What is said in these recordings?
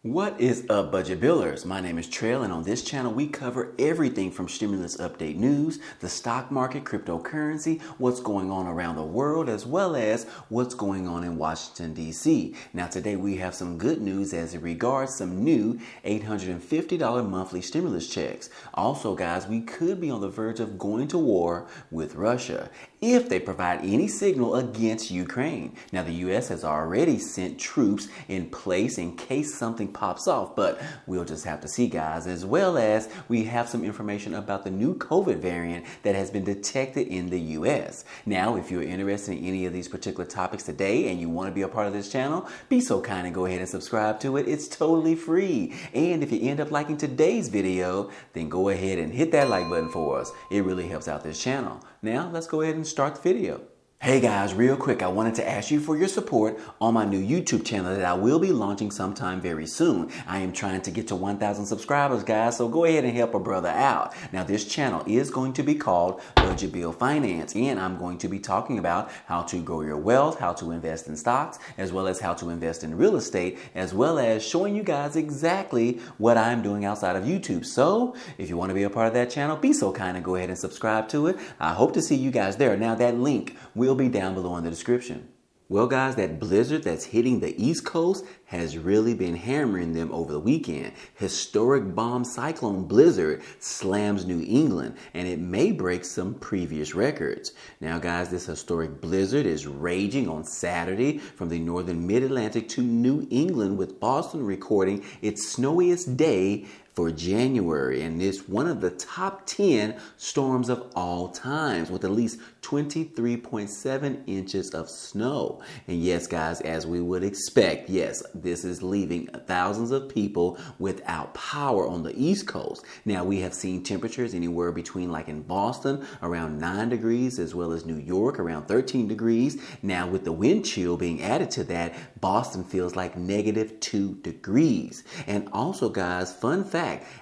What is up, budget billers? My name is Trail, and on this channel we cover everything from stimulus update news, the stock market, cryptocurrency, what's going on around the world, as well as what's going on in Washington, D.C. Now today we have some good news as it regards some new $850 monthly stimulus checks. Also, guys, we could be on the verge of going to war with Russia if they provide any signal against Ukraine. Now the U.S. has already sent troops in place in case something pops off, but we'll just have to see, guys. As well as we have some information about the new COVID variant that has been detected in the US. Now, if you're interested in any of these particular topics today and you want to be a part of this channel, be so kind and go ahead and subscribe to it. It's totally free. And if you end up liking today's video, then go ahead and hit that like button for us. It really helps out this channel. Now, let's go ahead and start the video. Hey guys, real quick, I wanted to ask you for your support on my new YouTube channel that I will be launching sometime very soon. I am trying to get to 1,000 subscribers, guys, so go ahead and help a brother out. Now, this channel is going to be called Budget Bill Finance, and I'm going to be talking about how to grow your wealth, how to invest in stocks, as well as how to invest in real estate, as well as showing you guys exactly what I'm doing outside of YouTube. So, if you want to be a part of that channel, be so kind and go ahead and subscribe to it. I hope to see you guys there. Now, that link will be down below in the description. Well, guys, that blizzard that's hitting the East Coast has really been hammering them over the weekend. Historic bomb cyclone blizzard slams New England, and it may break some previous records. Now, guys, this historic blizzard is raging on Saturday from the northern mid-Atlantic to New England, with Boston recording its snowiest day for January, and it's one of the top 10 storms of all times, with at least 23.7 inches of snow. And yes, guys, as we would expect, yes, this is leaving thousands of people without power on the East Coast. Now, we have seen temperatures anywhere between, like in Boston, around 9 degrees, as well as New York, around 13 degrees. Now, with the wind chill being added to that, Boston feels like -2 degrees. And also, guys, fun fact,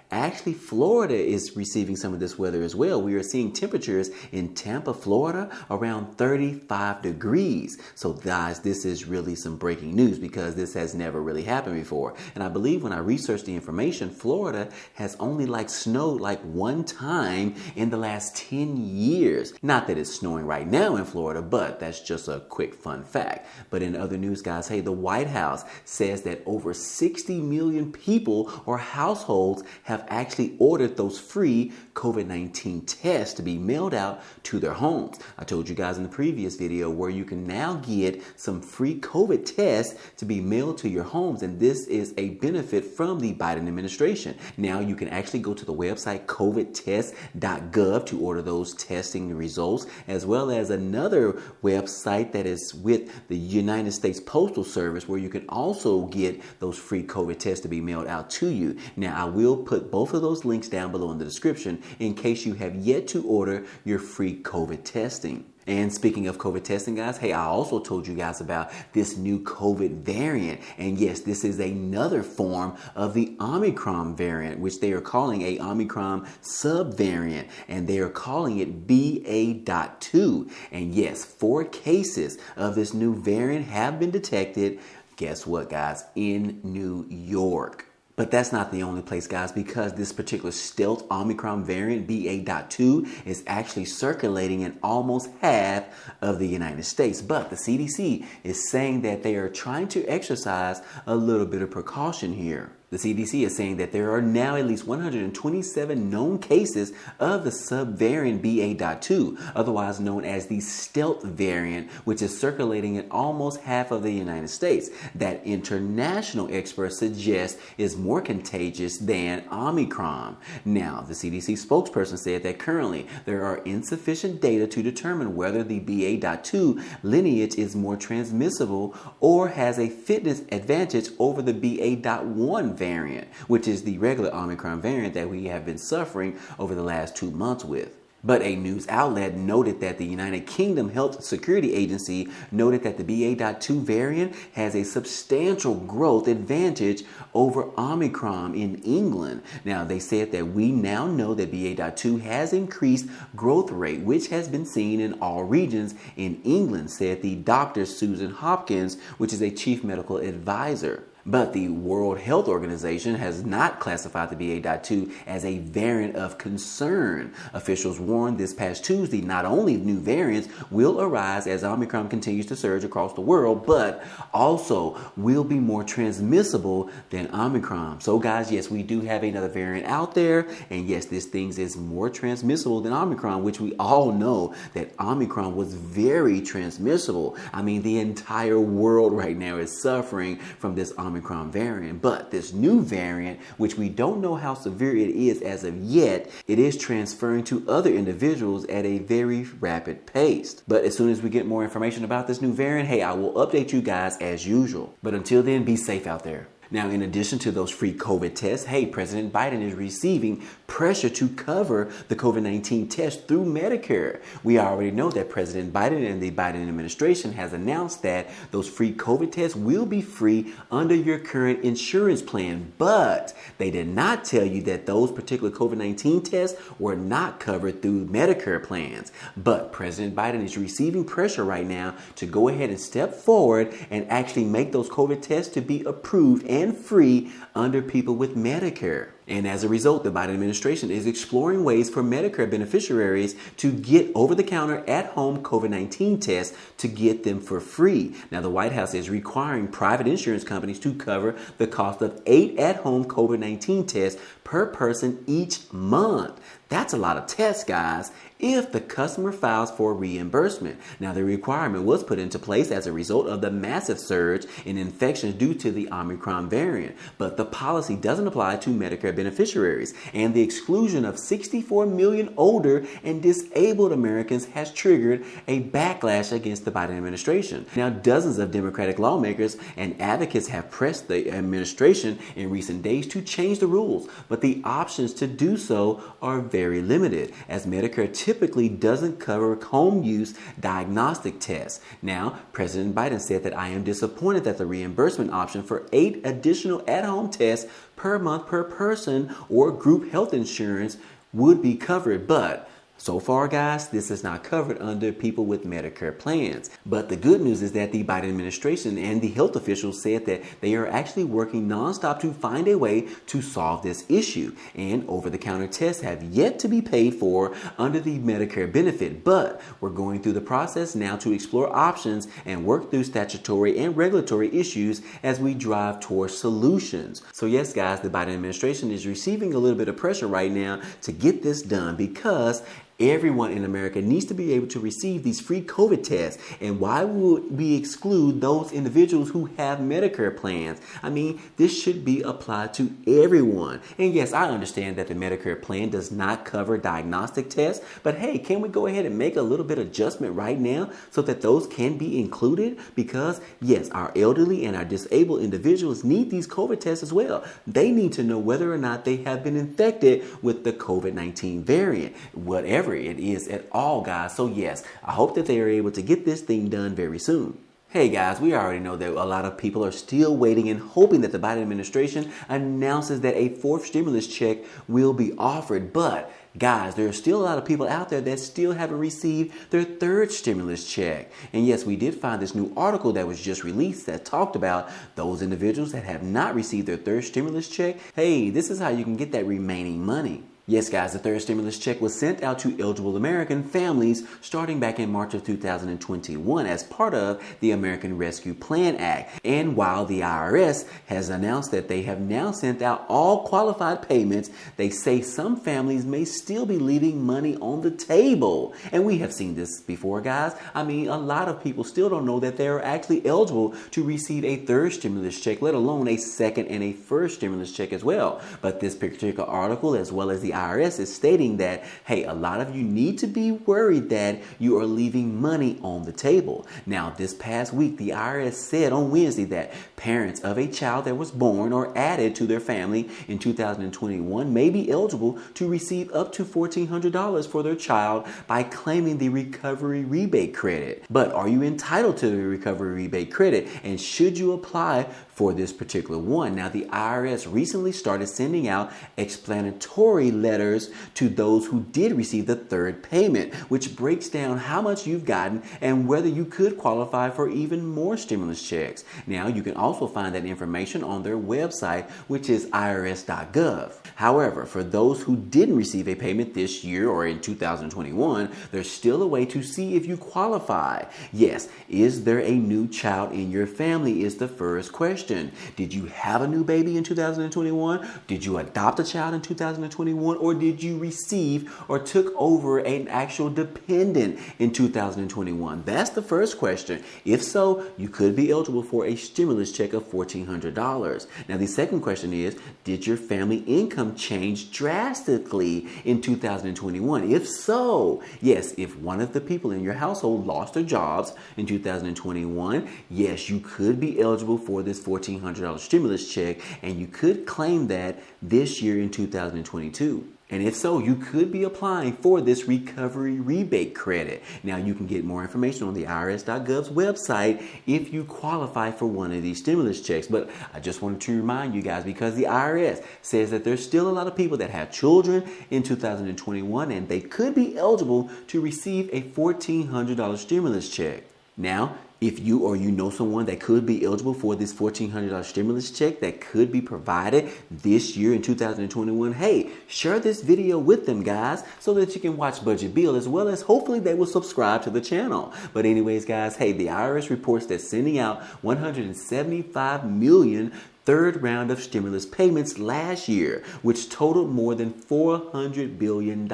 actually, Florida is receiving some of this weather as well. We are seeing temperatures in Tampa, Florida, around 35 degrees. So, guys, this is really some breaking news because this has never really happened before. And I believe when I researched the information, Florida has only snowed one time in the last 10 years. Not that it's snowing right now in Florida, but that's just a quick fun fact. But in other news, guys, hey, the White House says that over 60 million people or households have actually ordered those free COVID-19 tests to be mailed out to their homes. I told you guys in the previous video where you can now get some free COVID tests to be mailed to your homes, and this is a benefit from the Biden administration. Now you can actually go to the website COVIDtests.gov to order those testing results, as well as another website that is with the United States Postal Service where you can also get those free COVID tests to be mailed out to you. Now, I will put both of those links down below in the description in case you have yet to order your free COVID testing. And speaking of COVID testing, guys, hey, I also told you guys about this new COVID variant. And yes, this is another form of the Omicron variant, which they are calling a Omicron subvariant. And they are calling it BA.2. And yes, 4 cases of this new variant have been detected. Guess what, guys? In New York. But that's not the only place, guys, because this particular stealth Omicron variant, BA.2, is actually circulating in almost half of the United States. But the CDC is saying that they are trying to exercise a little bit of precaution here. The CDC is saying that there are now at least 127 known cases of the subvariant BA.2, otherwise known as the stealth variant, which is circulating in almost half of the United States, that international experts suggest is more contagious than Omicron. Now, the CDC spokesperson said that currently there are insufficient data to determine whether the BA.2 lineage is more transmissible or has a fitness advantage over the BA.1 variant, which is the regular Omicron variant that we have been suffering over the last 2 months with. But a news outlet noted that the United Kingdom Health Security Agency noted that the BA.2 variant has a substantial growth advantage over Omicron in England. Now, they said that we now know that BA.2 has increased growth rate, which has been seen in all regions in England, said the Dr. Susan Hopkins, which is a chief medical advisor. But the World Health Organization has not classified the BA.2 as a variant of concern. Officials warned this past Tuesday not only new variants will arise as Omicron continues to surge across the world, but also will be more transmissible than Omicron. So guys, yes, we do have another variant out there, and yes, this thing is more transmissible than Omicron, which we all know that Omicron was very transmissible. I mean, the entire world right now is suffering from this Omicron variant, but this new variant, which we don't know how severe it is as of yet, it is transferring to other individuals at a very rapid pace. But as soon as we get more information about this new variant, hey, I will update you guys as usual. But until then, be safe out there. Now, in addition to those free COVID tests, hey, President Biden is receiving pressure to cover the COVID-19 test through Medicare. We already know that President Biden and the Biden administration has announced that those free COVID tests will be free under your current insurance plan, but they did not tell you that those particular COVID-19 tests were not covered through Medicare plans. But President Biden is receiving pressure right now to go ahead and step forward and actually make those COVID tests to be approved and free under people with Medicare. And as a result, the Biden administration is exploring ways for Medicare beneficiaries to get over-the-counter at-home COVID-19 tests to get them for free. Now, the White House is requiring private insurance companies to cover the cost of 8 at-home COVID-19 tests per person each month. That's a lot of tests, guys, if the customer files for reimbursement. Now, the requirement was put into place as a result of the massive surge in infections due to the Omicron variant, but the policy doesn't apply to Medicare beneficiaries, and the exclusion of 64 million older and disabled Americans has triggered a backlash against the Biden administration. Now, dozens of Democratic lawmakers and advocates have pressed the administration in recent days to change the rules, but the options to do so are very limited, as Medicare typically doesn't cover home use diagnostic tests. Now, President Biden said that I am disappointed that the reimbursement option for 8 additional at-home tests per month per person or group health insurance would be covered, but so far, guys, this is not covered under people with Medicare plans. But the good news is that the Biden administration and the health officials said that they are actually working nonstop to find a way to solve this issue. And over-the-counter tests have yet to be paid for under the Medicare benefit. But we're going through the process now to explore options and work through statutory and regulatory issues as we drive towards solutions. So yes, guys, the Biden administration is receiving a little bit of pressure right now to get this done, because everyone in America needs to be able to receive these free COVID tests. And why would we exclude those individuals who have Medicare plans? I mean, this should be applied to everyone. And yes, I understand that the Medicare plan does not cover diagnostic tests, but hey, can we go ahead and make a little bit of adjustment right now so that those can be included? Because yes, our elderly and our disabled individuals need these COVID tests as well. They need to know whether or not they have been infected with the COVID-19 variant, whatever it is at all, guys. So yes, I hope that they are able to get this thing done very soon. Hey guys, we already know that a lot of people are still waiting and hoping that the Biden administration announces that a 4th stimulus check will be offered. But guys, there are still a lot of people out there that still haven't received their 3rd stimulus check. And yes, we did find this new article that was just released that talked about those individuals that have not received their 3rd stimulus check. Hey, this is how you can get that remaining money. Yes, guys, the 3rd stimulus check was sent out to eligible American families starting back in March of 2021 as part of the American Rescue Plan Act. And while the IRS has announced that they have now sent out all qualified payments, they say some families may still be leaving money on the table. And we have seen this before, guys. I mean, a lot of people still don't know that they are actually eligible to receive a 3rd stimulus check, let alone a 2nd and a 1st stimulus check as well. But this particular article, as well as the IRS, is stating that, hey, a lot of you need to be worried that you are leaving money on the table. Now, this past week, the IRS said on Wednesday that parents of a child that was born or added to their family in 2021 may be eligible to receive up to $1,400 for their child by claiming the recovery rebate credit. But are you entitled to the recovery rebate credit? And should you apply for this particular one. Now, the IRS recently started sending out explanatory letters to those who did receive the third payment, which breaks down how much you've gotten and whether you could qualify for even more stimulus checks. Now, you can also find that information on their website, which is IRS.gov. However, for those who didn't receive a payment this year or in 2021, there's still a way to see if you qualify. Yes, is there a new child in your family is the first question. Did you have a new baby in 2021? Did you adopt a child in 2021? Or did you receive or took over an actual dependent in 2021? That's the first question. If so, you could be eligible for a stimulus check of $1,400. Now, the second question is, did your family income change drastically in 2021? If so, yes, if one of the people in your household lost their jobs in 2021, yes, you could be eligible for this $1,400 stimulus check, and you could claim that this year in 2022. And if so, you could be applying for this recovery rebate credit. Now, you can get more information on the IRS.gov's website if you qualify for one of these stimulus checks. But I just wanted to remind you guys, because the IRS says that there's still a lot of people that have children in 2021, and they could be eligible to receive a $1,400 stimulus check. Now, if you or you know someone that could be eligible for this $1,400 stimulus check that could be provided this year in 2021, hey, share this video with them, guys, so that you can watch Budget Bill, as well as hopefully they will subscribe to the channel. But anyways, guys, hey, the IRS reports that sending out 175 million third round of stimulus payments last year, which totaled more than $400 billion.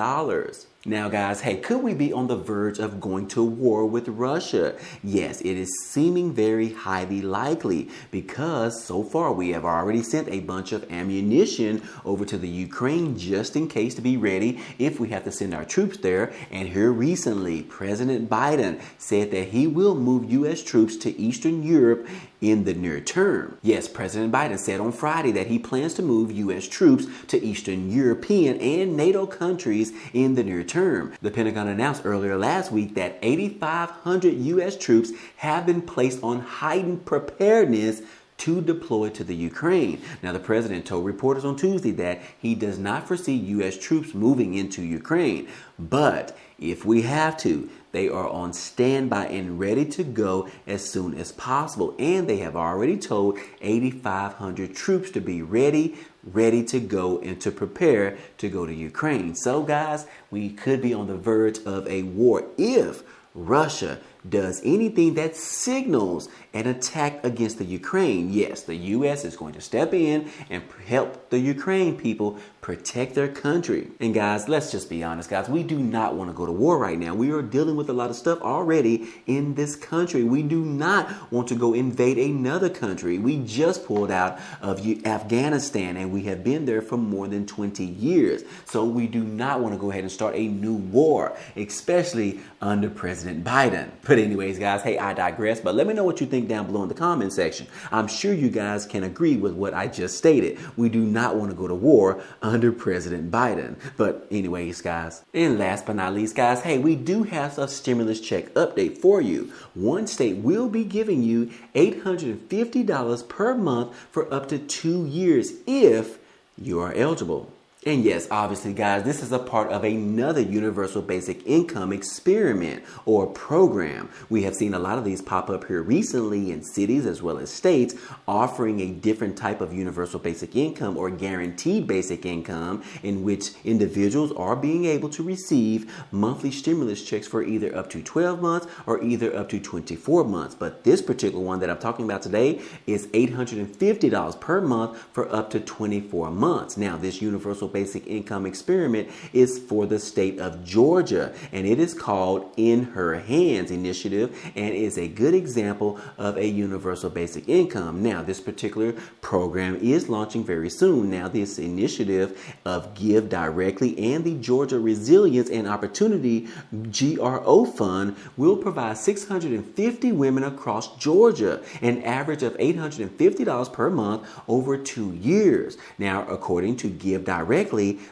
Now, guys, hey, could we be on the verge of going to war with Russia? Yes, it is seeming very highly likely, because so far we have already sent a bunch of ammunition over to the Ukraine just in case, to be ready if we have to send our troops there. And here recently, President Biden said that he will move U.S. troops to Eastern Europe in the near term. Yes, President Biden said on Friday that he plans to move U.S. troops to Eastern European and NATO countries in the near term. The Pentagon announced earlier last week that 8,500 U.S. troops have been placed on heightened preparedness to deploy to the Ukraine. Now, the president told reporters on Tuesday that he does not foresee U.S. troops moving into Ukraine, but if we have to, they are on standby and ready to go as soon as possible. And they have already told 8,500 troops to be ready to go and to prepare to go to Ukraine. So, guys, we could be on the verge of a war if Russia does anything that signals an attack against the Ukraine. Yes, the U.S. is going to step in and help the Ukraine people protect their country. And guys, let's just be honest, guys. We do not want to go to war right now. We are dealing with a lot of stuff already in this country. We do not want to go invade another country. We just pulled out of Afghanistan, and we have been there for more than 20 years. So we do not want to go ahead and start a new war, especially under President Biden. But anyways, guys, hey, I digress. But let me know what you think down below in the comment section. I'm sure you guys can agree with what I just stated. We do not want to go to war under President Biden. But anyways, guys, and last but not least, guys, hey, we do have a stimulus check update for you. One state will be giving you $850 per month for up to 2 years if you are eligible. And yes, obviously, guys, this is a part of another universal basic income experiment or program. We have seen a lot of these pop up here recently in cities as well as states, offering a different type of universal basic income or guaranteed basic income, in which individuals are being able to receive monthly stimulus checks for either up to 12 months or either up to 24 months. But this particular one that I'm talking about today is $850 per month for up to 24 months. Now, this universal basic income experiment is for the state of Georgia, and it is called In Her Hands Initiative, and is a good example of a universal basic income. Now, this particular program is launching very soon. Now, this initiative of Give Directly and the Georgia Resilience and Opportunity GRO Fund will provide 650 women across Georgia an average of $850 per month over 2 years. Now, according to Give Directly,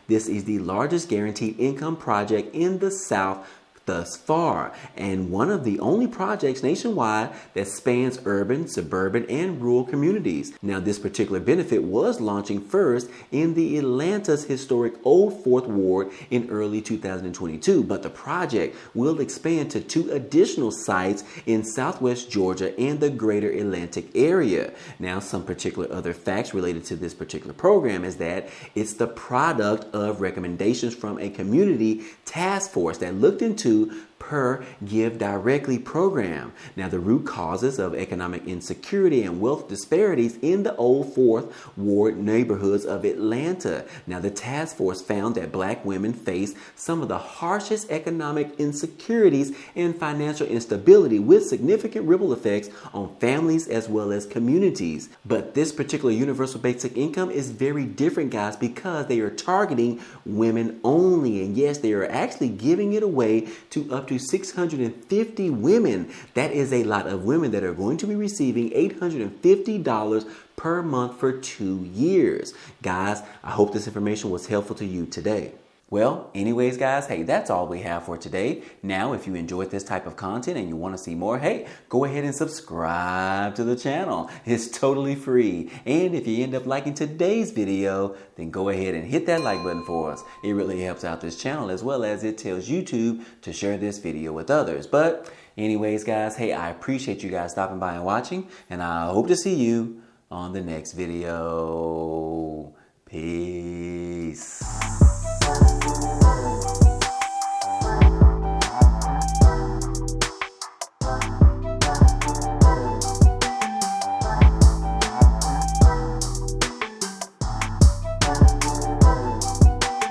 this is the largest guaranteed income project in the South thus far, and one of the only projects nationwide that spans urban, suburban, and rural communities. Now, this particular benefit was launching first in the Atlanta's historic Old Fourth Ward in early 2022, but the project will expand to 2 additional sites in Southwest Georgia and the greater Atlantic area. Now, some particular other facts related to this particular program is that it's the product of recommendations from a community task force that looked into per Give Directly program. Now, the root causes of economic insecurity and wealth disparities in the Old Fourth Ward neighborhoods of Atlanta. Now, the task force found that Black women face some of the harshest economic insecurities and financial instability, with significant ripple effects on families as well as communities. But this particular universal basic income is very different, guys, because they are targeting women only. And yes, they are actually giving it away to up to 650 women. That is a lot of women that are going to be receiving $850 per month for 2 years. Guys, I hope this information was helpful to you today. Well, anyways, guys, hey, that's all we have for today. Now, if you enjoyed this type of content and you want to see more, hey, go ahead and subscribe to the channel. It's totally free. And if you end up liking today's video, then go ahead and hit that like button for us. It really helps out this channel, as well as it tells YouTube to share this video with others. But anyways, guys, hey, I appreciate you guys stopping by and watching, and I hope to see you on the next video. Peace.